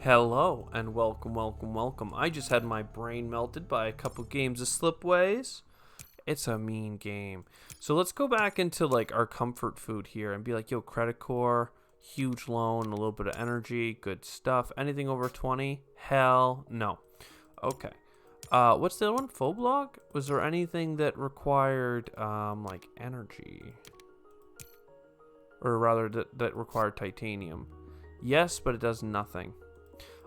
Hello and welcome. I just had my brain melted by a couple games of Slipways. It's a mean game. So let's go back into like our comfort food here and be like, yo, credit core, huge loan, a little bit of energy, good stuff. Anything over 20? Hell no. Okay. What's the other one? Phoblog? Was there anything that required like energy? Or rather that required titanium? Yes, but it does nothing.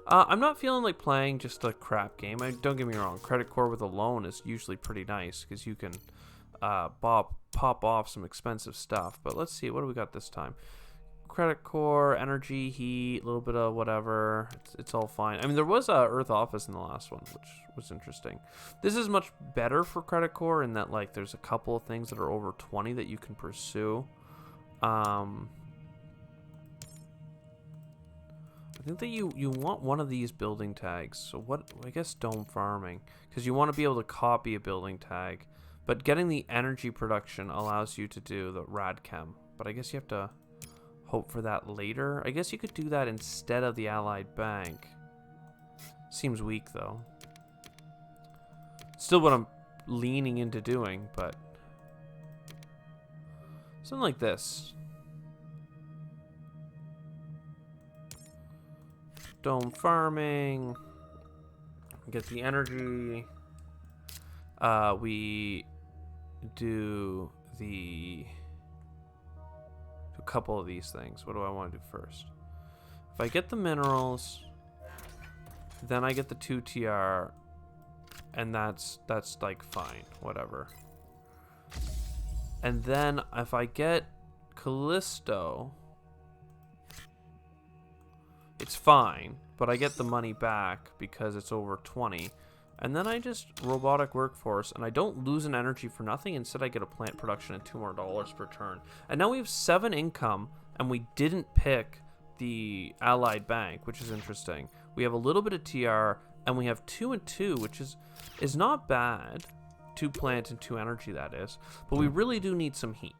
I'm not feeling like playing just a crap game. Don't get me wrong. Credit core with a loan is usually pretty nice because you can pop off some expensive stuff. But let's see. What do we got this time? Credit core, energy, heat, a little bit of whatever. It's all fine. I mean, there was a Earth office in the last one, which was interesting. This is much better for credit core in that like there's a couple of things that are over 20 that you can pursue. I think that you want one of these building tags. So what, I guess dome farming, because you want to be able to copy a building tag, but getting the energy production allows you to do the radchem. But I guess you have to hope for that later. I guess you could do that instead of the Allied Bank. Seems weak though. Still what I'm leaning into doing, but something like this. Dome farming, get the energy. We do a couple of these things. What do I want to do first? If I get the minerals, then I get the 2 TR, and that's like fine, whatever. And then if I get Callisto, it's fine, but I get the money back because it's over 20. And then I just robotic workforce, and I don't lose an energy for nothing. Instead, I get a plant production and $2 more per turn. And now we have 7 income, and we didn't pick the Allied Bank, which is interesting. We have a little bit of TR, and we have 2 and 2, which is not bad. 2 plant and 2 energy, that is. But we really do need some heat.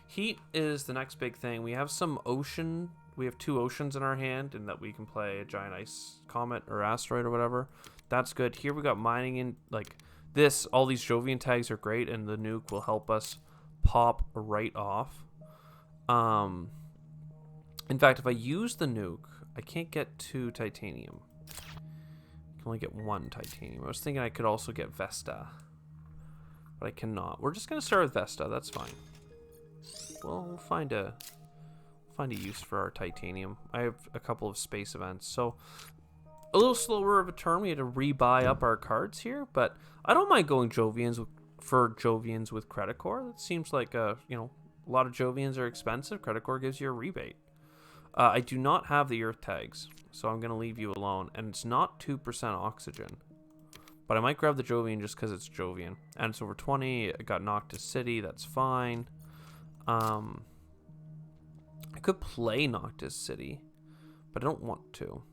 Heat is the next big thing. We have some ocean. We have 2 oceans in our hand, and that we can play a giant ice comet or asteroid or whatever. That's good. Here we got mining in like this. All these Jovian tags are great, and the nuke will help us pop right off. In fact, if I use the nuke, I can't get 2 titanium. I can only get 1 titanium. I was thinking I could also get Vesta, but I cannot. We're just gonna start with Vesta. That's fine. We'll find a use for our titanium. I have a couple of space events, so a little slower of a turn. We had to rebuy up our cards here, but I don't mind going Jovians for Jovians with credit core. That seems like a lot of Jovians are expensive. Credit core gives you a rebate. I do not have the Earth tags, so I'm gonna leave you alone. And it's not 2% oxygen, but I might grab the Jovian just because it's Jovian and it's over 20. I got Noctis City. That's fine. I could play Noctis City, but I don't want to.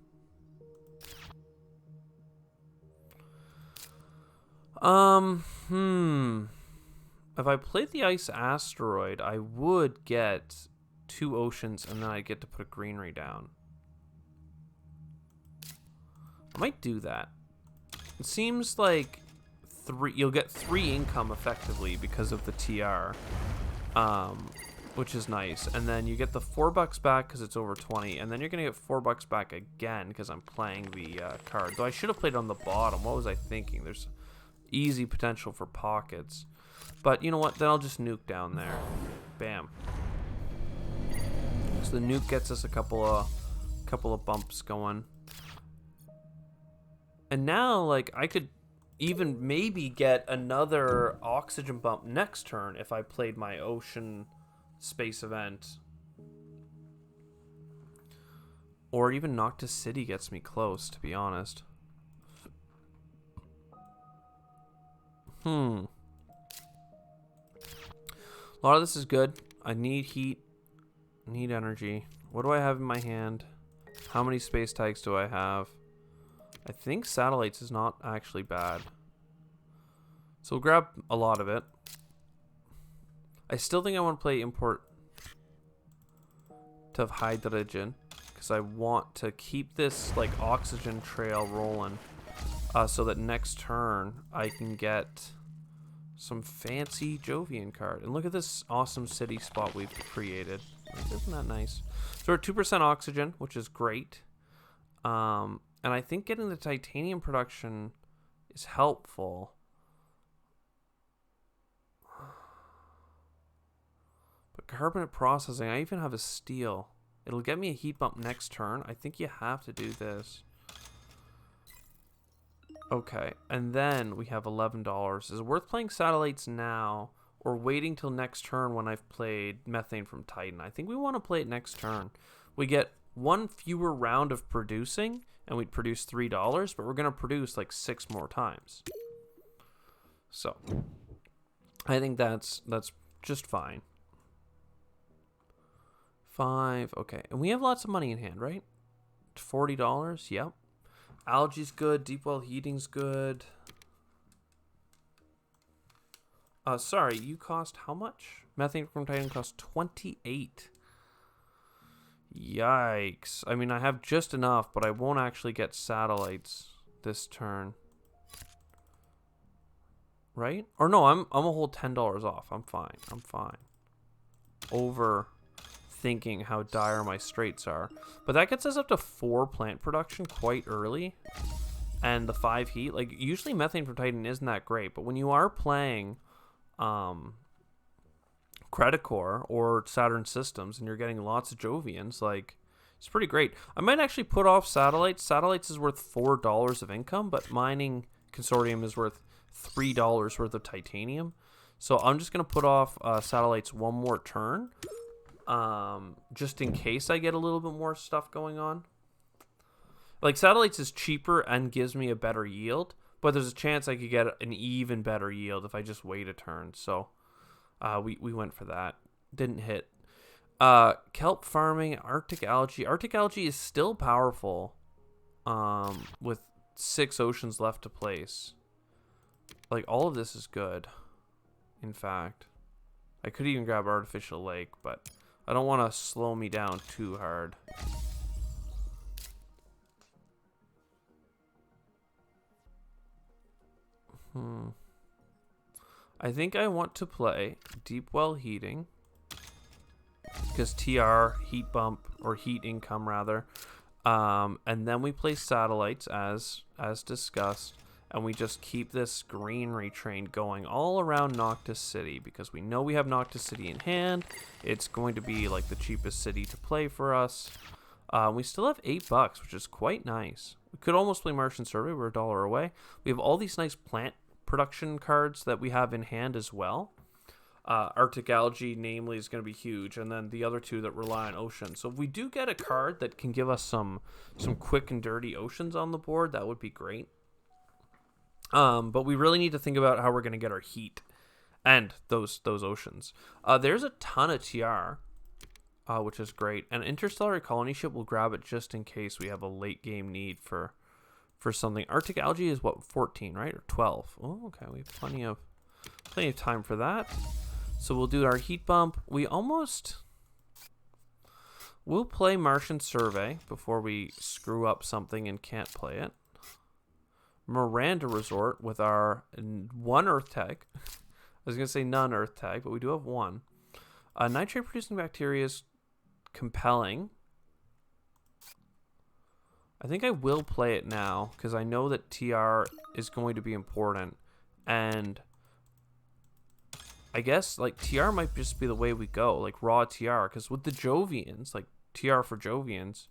If I played the Ice Asteroid, I would get 2 oceans, and then I'd get to put a greenery down. I might do that. It seems like you'll get 3 income effectively because of the TR. Which is nice. And then you get the $4 back because it's over 20, and then you're gonna get $4 back again because I'm playing the card. Though I should have played on the bottom. What was I thinking? There's easy potential for pockets, but you know what? Then I'll just nuke down there. Bam. So the nuke gets us a couple of bumps going, and now like I could even maybe get another oxygen bump next turn if I played my ocean space event, or even Noctis City gets me close, to be honest. A lot of this is good. I need heat, I need energy. What do I have in my hand? How many space tags do I have? I think satellites is not actually bad, so we'll grab a lot of it. I still think I want to play import to have hydrogen, because I want to keep this like oxygen trail rolling, so that next turn I can get some fancy Jovian card. And look at this awesome city spot we've created. Isn't that nice? So we're at 2% oxygen, which is great. And I think getting the titanium production is helpful. But carbonate processing, I even have a steel. It'll get me a heat bump next turn. I think you have to do this. Okay, and then we have $11. Is it worth playing satellites now or waiting till next turn when I've played methane from Titan? I think we want to play it next turn. We get one fewer round of producing, and we'd produce $3, but we're going to produce like 6 more times. So, I think that's just fine. 5, okay. And we have lots of money in hand, right? $40, yep. Algae's good. Deep well heating's good. Sorry, you cost how much? Methane from Titan cost 28. Yikes. I mean, I have just enough, but I won't actually get satellites this turn. Right? Or no, I'm a whole $10 off. I'm fine. I'm fine. Over thinking how dire my straits are. But that gets us up to 4 plant production quite early. And the 5 heat. Like, usually methane from Titan isn't that great. But when you are playing Credicore or Saturn Systems and you're getting lots of Jovians, like, it's pretty great. I might actually put off satellites. Satellites is worth $4 of income, but mining consortium is worth $3 worth of titanium. So I'm just going to put off satellites one more turn. Just in case I get a little bit more stuff going on. Like, satellites is cheaper and gives me a better yield, but there's a chance I could get an even better yield if I just wait a turn. So we went for that. Didn't hit. Kelp farming, Arctic algae. Arctic algae is still powerful with 6 oceans left to place. Like, all of this is good, in fact. I could even grab artificial lake, but I don't want to slow me down too hard. I think I want to play deep well heating because TR, heat bump, or heat income rather. And then we play satellites as discussed. And we just keep this greenery train going all around Noctis City because we know we have Noctis City in hand. It's going to be like the cheapest city to play for us. We still have $8, which is quite nice. We could almost play Martian Survey. We're $1 away. We have all these nice plant production cards that we have in hand as well. Arctic algae, namely, is going to be huge, and then the other 2 that rely on ocean. So if we do get a card that can give us some quick and dirty oceans on the board, that would be great. But we really need to think about how we're going to get our heat and those oceans. There's a ton of TR, which is great. And Interstellar Colony Ship will grab it just in case we have a late game need for something. Arctic algae is what, 14, right? Or 12. Oh, okay. We have plenty of time for that. So we'll do our heat bump. We'll play Martian Survey before we screw up something and can't play it. Miranda Resort with our 1 Earth tag. I was going to say none Earth tag, but we do have 1. Nitrate producing bacteria is compelling. I think I will play it now because I know that TR is going to be important. And I guess like TR might just be the way we go, like raw TR, because with the Jovians, like TR for Jovians,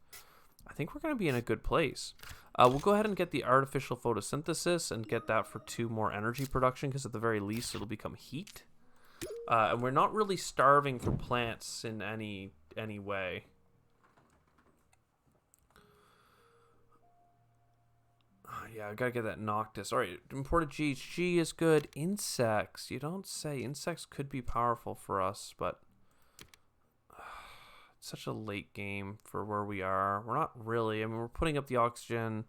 I think we're going to be in a good place. We'll go ahead and get the artificial photosynthesis and get that for 2 more energy production because at the very least it'll become heat. And we're not really starving for plants in any way. Yeah, I gotta get that Noctis. Alright, imported GHG is good. Insects, you don't say. Insects could be powerful for us, but it's such a late game for where we are. We're not really. I mean, we're putting up the oxygen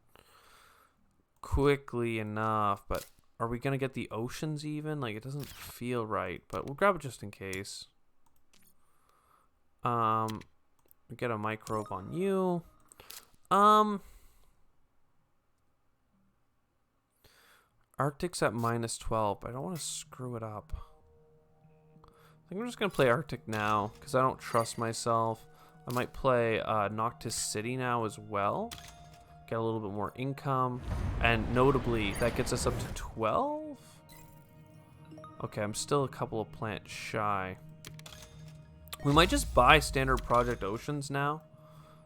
quickly enough, but are we gonna get the oceans even? Like, it doesn't feel right, but we'll grab it just in case. We get a microbe on you. Arctic's at -12, but I don't want to screw it up. I think I'm just going to play Arctic now, because I don't trust myself. I might play Noctis City now as well. Get a little bit more income. And notably, that gets us up to 12? Okay, I'm still a couple of plants shy. We might just buy standard Project Oceans now.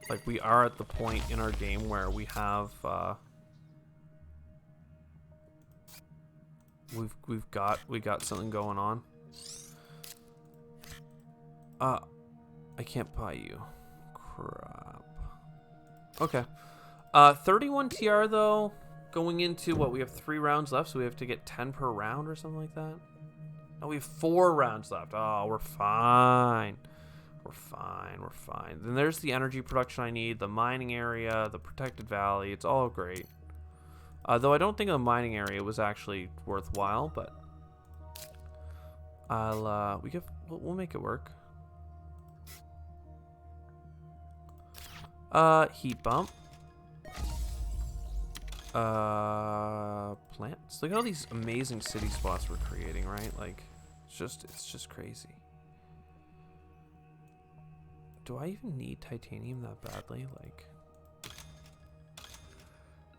Like, we are at the point in our game where we have... we got something going on. I can't buy you. Crap. Okay. 31 TR though. Going into what, we have 3 rounds left, so we have to get 10 per round or something like that. No, we have 4 rounds left. Oh, we're fine. We're fine. We're fine. Then there's the energy production I need, the mining area, the protected valley. It's all great. Though I don't think the mining area was actually worthwhile, but we'll make it work. Heat bump. Plants. Look at all these amazing city spots we're creating, right? Like, it's just crazy. Do I even need titanium that badly? Like,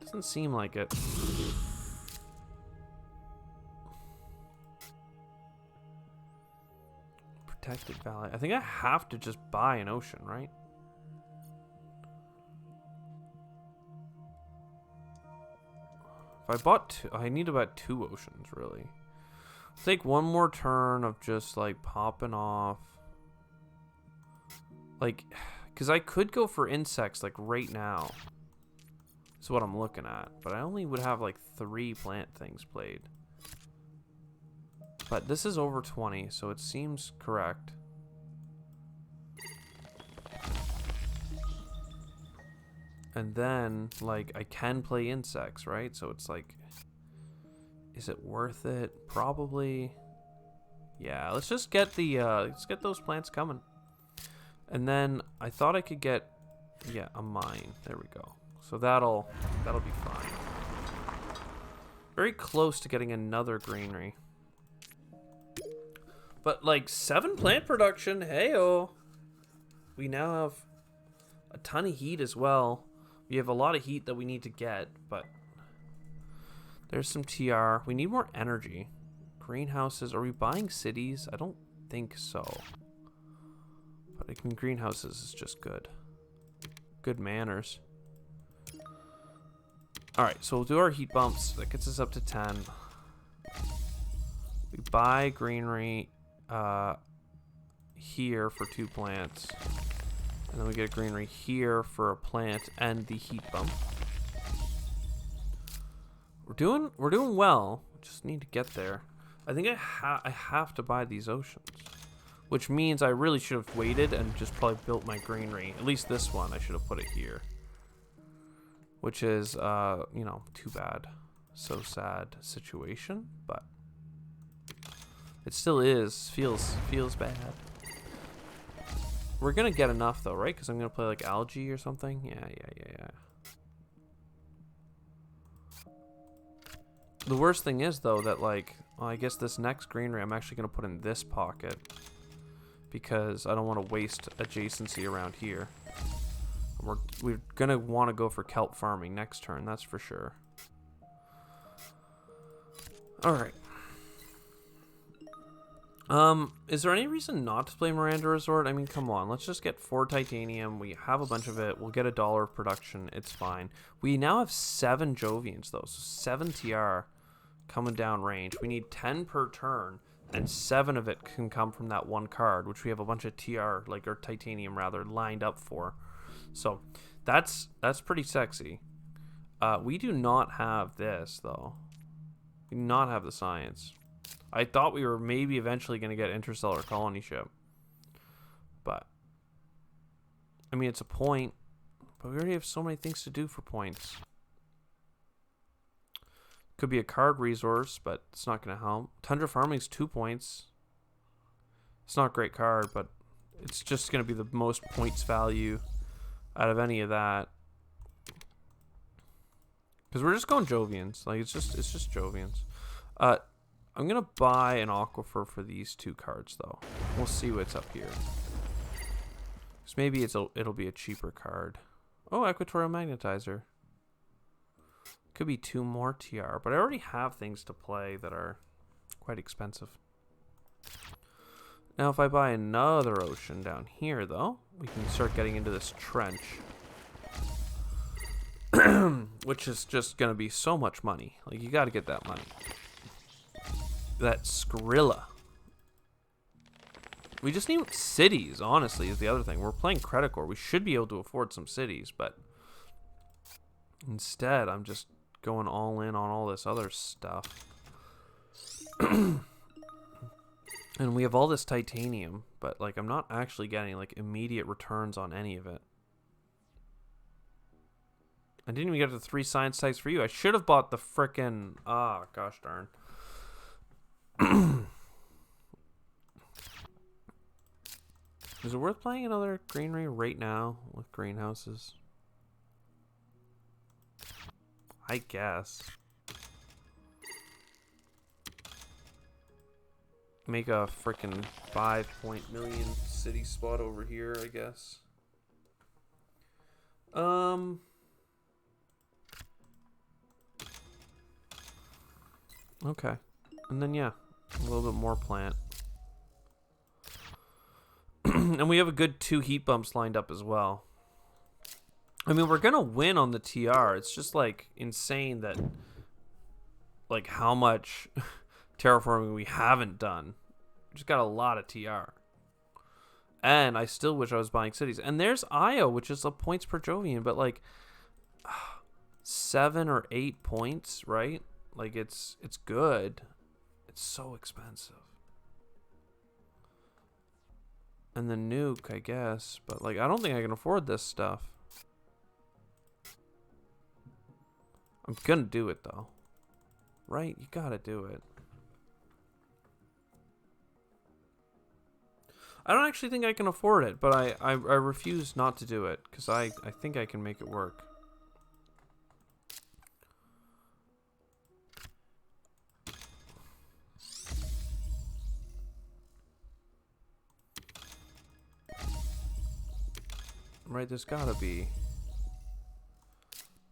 doesn't seem like it. Protected valley. I think I have to just buy an ocean, right? If I bought 2, I need about 2 oceans, really. Take one more turn of just like popping off. Like, because I could go for insects like right now. Is what I'm looking at. But I only would have like 3 plant things played. But this is over 20, so it seems correct. And then, like, I can play insects, right? So it's like, is it worth it? Probably. Yeah, let's just get the, let's get those plants coming. And then I thought I could get, yeah, a mine. There we go. So that'll be fine. Very close to getting another greenery. But like 7 plant production, heyo. We now have a ton of heat as well. We have a lot of heat that we need to get, but there's some TR. We need more energy. Greenhouses. Are we buying cities? I don't think so. But I mean, greenhouses is just good. Good manners. Alright, so we'll do our heat bumps. That gets us up to 10. We buy greenery here for 2 plants. And then we get a greenery here for a plant and the heat bump. We're doing well. We just need to get there. I think I have to buy these oceans. Which means I really should have waited and just probably built my greenery. At least this one, I should have put it here. Which is, you know, too bad. So sad situation, but it still is. Feels bad. We're gonna get enough though, right? Because I'm gonna play like algae or something. Yeah. The worst thing is though that like, well, I guess this next greenery I'm actually gonna put in this pocket because I don't want to waste adjacency around here. We're gonna want to go for kelp farming next turn, that's for sure. All right. Is there any reason not to play Miranda Resort? I mean, come on, let's just get 4 titanium. We have a bunch of it. We'll get $1 of production. It's fine. We now have 7 Jovians though, so 7 TR coming down range. We need 10 per turn, and 7 of it can come from that one card, which we have a bunch of TR, like, or titanium rather, lined up for. So that's pretty sexy. We do not have this though. We do not have the science. I thought we were maybe eventually going to get interstellar colony ship, but I mean, it's a point, but we already have so many things to do for points. Could be a card resource, but it's not going to help. Tundra farming's 2 points. It's not a great card, but it's just going to be the most points value out of any of that. Because we're just going Jovians. Like, it's just Jovians. I'm going to buy an Aquifer for these 2 cards, though. We'll see what's up here. Because maybe it'll be a cheaper card. Oh, Equatorial Magnetizer. Could be 2 more TR, but I already have things to play that are quite expensive. Now, if I buy another Ocean down here, though, we can start getting into this trench. Which is just going to be so much money. Like, you got to get that money. That Skrilla. We just need cities, honestly, is the other thing. We're playing Credit Core. We should be able to afford some cities, but instead, I'm just going all in on all this other stuff. And we have all this titanium, but, like, I'm not actually getting, like, immediate returns on any of it. I didn't even get the 3 science types for you. I should have bought the frickin'... Ah, gosh darn. Is it worth playing another greenery right now with greenhouses? I guess. Make a frickin' 5.million city spot over here, I guess. Okay. And then, yeah, a little bit more plant. And we have a good 2 heat bumps lined up as well. I mean, we're going to win on the TR. It's just, like, insane that, like, how much terraforming we haven't done. We just got a lot of TR. And I still wish I was buying cities. And there's Io, which is the points per Jovian, but, like, 7 or 8 points, right? Like, it's good. It's so expensive. And the nuke, I guess. But, like, I don't think I can afford this stuff. I'm gonna do it, though. Right? You gotta do it. I don't actually think I can afford it, but I refuse not to do it. Because I think I can make it work. Right, there's gotta be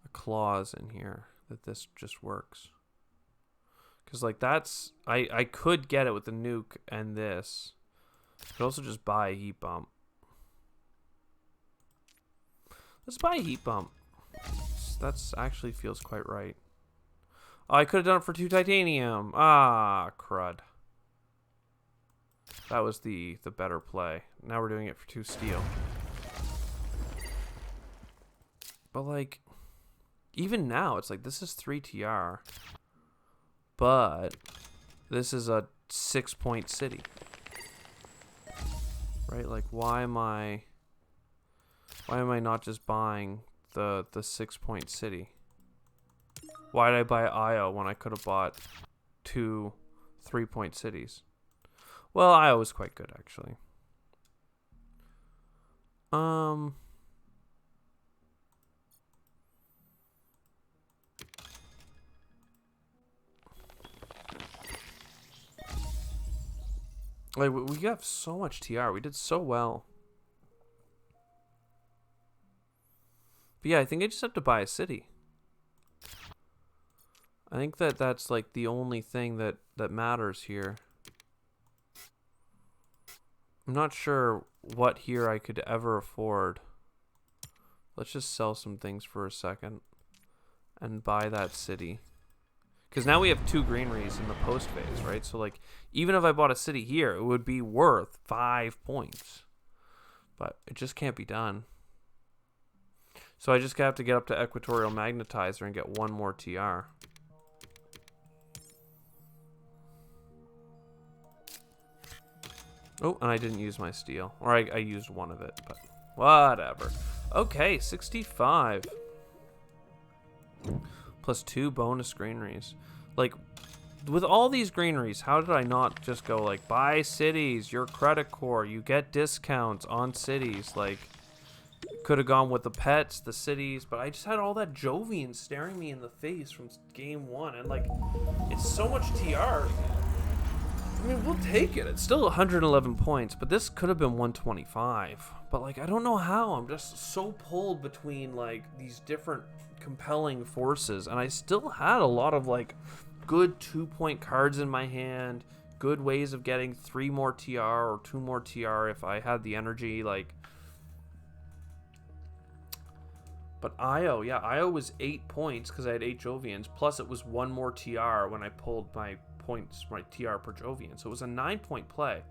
a clause in here that this just works. Because, like, that's... I could get it with the nuke and this. I could also just buy a heat bump. Let's buy a heat bump. That's actually feels quite right. Oh, I could have done it for 2 titanium. Ah, crud. That was the better play. Now we're doing it for 2 steel. But, like, even now, it's like, this is 3 TR. But this is a 6-point city. Right? Like, why am I not just buying the 6-point city? Why did I buy Io when I could have bought 2 3-point cities? Well, Io was quite good, actually. Like, we got so much TR. We did so well. But yeah, I think I just have to buy a city. I think that's like the only thing that matters here. I'm not sure what here I could ever afford. Let's just sell some things for a second and buy that city. Because now we have 2 greeneries in the post phase, right? So, like, even if I bought a city here, it would be worth 5 points. But it just can't be done. So I just have to get up to Equatorial Magnetizer and get 1 more TR. Oh, and I didn't use my steel. Or I used 1 of it, but whatever. Okay, 65. Plus 2 bonus greeneries. Like, with all these greeneries, how did I not just go, like, buy cities, your credit core, you get discounts on cities. Like, Could have gone with the pets, the cities, but I just had all that Jovian staring me in the face from game 1, and like, it's so much TR. I mean, we'll take it. It's still 111 points, but this could have been 125. But like, I don't know how. I'm just so pulled between like these different compelling forces, and I still had a lot of like good 2-point cards in my hand, good ways of getting 3 more TR or 2 more TR if I had the energy, like. But Io, yeah, Io was 8 points because I had 8 Jovians, plus it was 1 more TR when I pulled my points, my TR per Jovian. So it was a 9-point play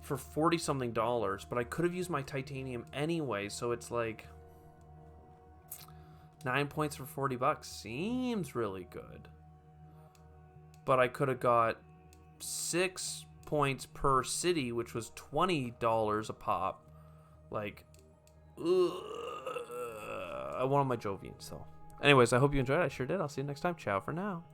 for $40-something, but I could have used my titanium anyway, so it's like 9 points for $40 seems really good. But I could have got 6 points per city, which was $20 a pop. Like, I wanted my Jovians, so. Anyways, I hope you enjoyed it. I sure did. I'll see you next time. Ciao for now.